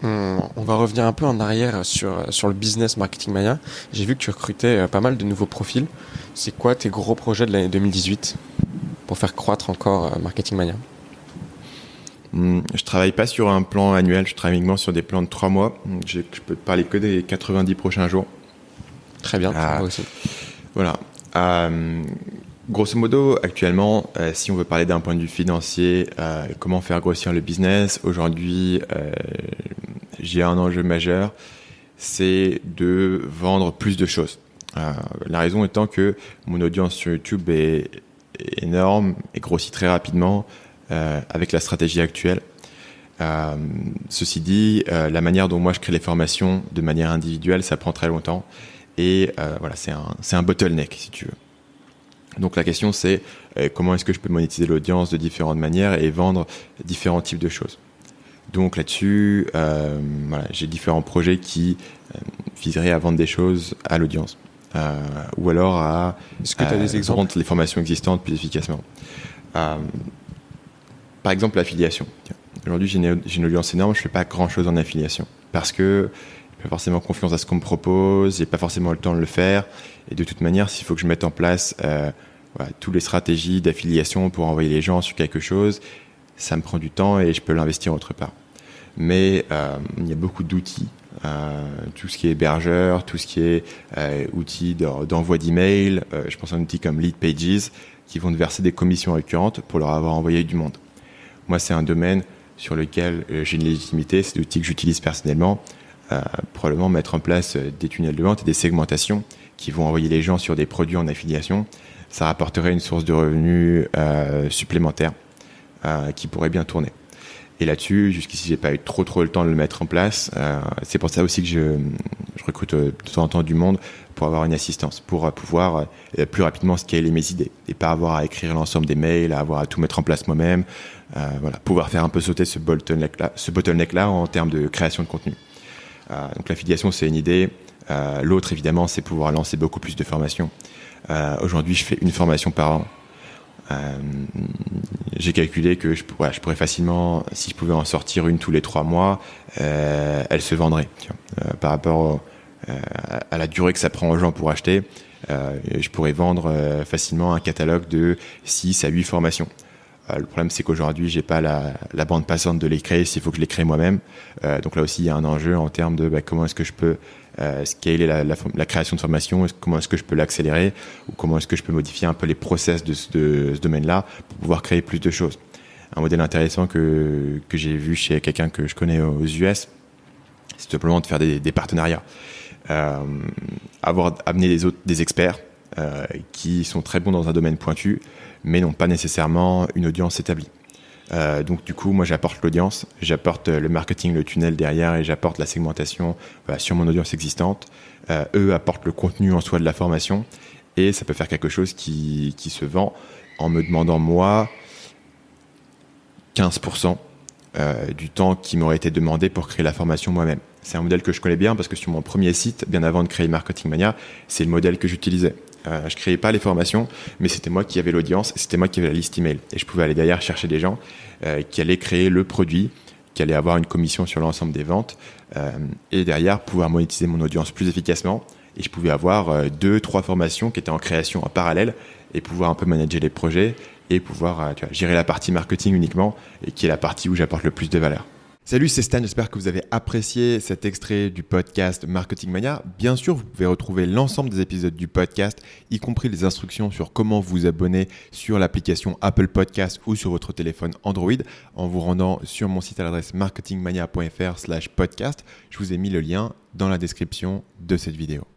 On va revenir un peu en arrière sur le business Marketing Mania. J'ai vu que tu recrutais pas mal de nouveaux profils. C'est quoi tes gros projets de l'année 2018 pour faire croître encore Marketing Mania? Je travaille pas sur un plan annuel, je travaille uniquement sur des plans de 3 mois. Je peux te parler que des 90 prochains jours. Très bien, moi aussi. Voilà. Grosso modo, actuellement, si on veut parler d'un point de vue financier, comment faire grossir le business, aujourd'hui, j'ai un enjeu majeur, c'est de vendre plus de choses. La raison étant que mon audience sur YouTube est énorme et grossit très rapidement avec la stratégie actuelle. Ceci dit, la manière dont moi je crée les formations de manière individuelle, ça prend très longtemps et voilà, c'est un bottleneck si tu veux. Donc la question c'est comment est-ce que je peux monétiser l'audience de différentes manières et vendre différents types de choses. Donc là-dessus, voilà, j'ai différents projets qui viseraient à vendre des choses à l'audience ou alors à vendre les formations existantes plus efficacement. Par exemple, l'affiliation. Aujourd'hui, j'ai une audience énorme, je ne fais pas grand-chose en affiliation parce que je n'ai pas forcément confiance à ce qu'on me propose, j'ai pas forcément le temps de le faire. Et de toute manière, s'il faut que je mette en place toutes les stratégies d'affiliation pour envoyer les gens sur quelque chose, ça me prend du temps et je peux l'investir autre part. Mais il y a beaucoup d'outils, tout ce qui est hébergeur, tout ce qui est outils d'envoi d'email. Je pense à un outil comme Leadpages qui vont te verser des commissions récurrentes pour leur avoir envoyé du monde. Moi, c'est un domaine sur lequel j'ai une légitimité, c'est l'outil que j'utilise personnellement. Probablement mettre en place des tunnels de vente et des segmentations qui vont envoyer les gens sur des produits en affiliation. Ça rapporterait une source de revenus supplémentaire qui pourrait bien tourner. Et là-dessus, jusqu'ici, j'ai pas eu trop le temps de le mettre en place. C'est pour ça aussi que je recrute de temps en temps du monde pour avoir une assistance, pour pouvoir plus rapidement scaler mes idées et pas avoir à écrire l'ensemble des mails, à avoir à tout mettre en place moi-même. Voilà, pouvoir faire un peu sauter ce bottleneck-là en termes de création de contenu. Donc l'affiliation, c'est une idée. L'autre, évidemment, c'est pouvoir lancer beaucoup plus de formations. Aujourd'hui, je fais une formation par an. J'ai calculé que je pourrais facilement, si je pouvais en sortir une tous les 3 mois, elle se vendrait. Par rapport à la durée que ça prend aux gens pour acheter, je pourrais vendre facilement un catalogue de 6 à 8 formations. Le problème, c'est qu'aujourd'hui, j'ai pas la bande passante de les créer s'il faut que je les crée moi-même. Donc là aussi, il y a un enjeu en termes de comment est-ce que je peux scaler la création de formation, comment est-ce que je peux l'accélérer ou comment est-ce que je peux modifier un peu les process de ce domaine-là pour pouvoir créer plus de choses. Un modèle intéressant que j'ai vu chez quelqu'un que je connais aux US, c'est simplement de faire des partenariats. Amener des experts qui sont très bons dans un domaine pointu, mais n'ont pas nécessairement une audience établie. Donc du coup, moi j'apporte l'audience, j'apporte le marketing, le tunnel derrière et j'apporte la segmentation sur mon audience existante. Eux apportent le contenu en soi de la formation et ça peut faire quelque chose qui se vend en me demandant moi 15% du temps qui m'aurait été demandé pour créer la formation moi-même. C'est un modèle que je connais bien parce que sur mon premier site, bien avant de créer Marketing Mania, c'est le modèle que j'utilisais. Je créais pas les formations, mais c'était moi qui avais l'audience, c'était moi qui avais la liste email. Et je pouvais aller derrière chercher des gens qui allaient créer le produit, qui allaient avoir une commission sur l'ensemble des ventes, et derrière pouvoir monétiser mon audience plus efficacement. Et je pouvais avoir 2-3 formations qui étaient en création en parallèle et pouvoir un peu manager les projets et pouvoir gérer la partie marketing uniquement et qui est la partie où j'apporte le plus de valeur. Salut, c'est Stan, j'espère que vous avez apprécié cet extrait du podcast Marketing Mania. Bien sûr, vous pouvez retrouver l'ensemble des épisodes du podcast, y compris les instructions sur comment vous abonner sur l'application Apple Podcast ou sur votre téléphone Android en vous rendant sur mon site à l'adresse marketingmania.fr/podcast. Je vous ai mis le lien dans la description de cette vidéo.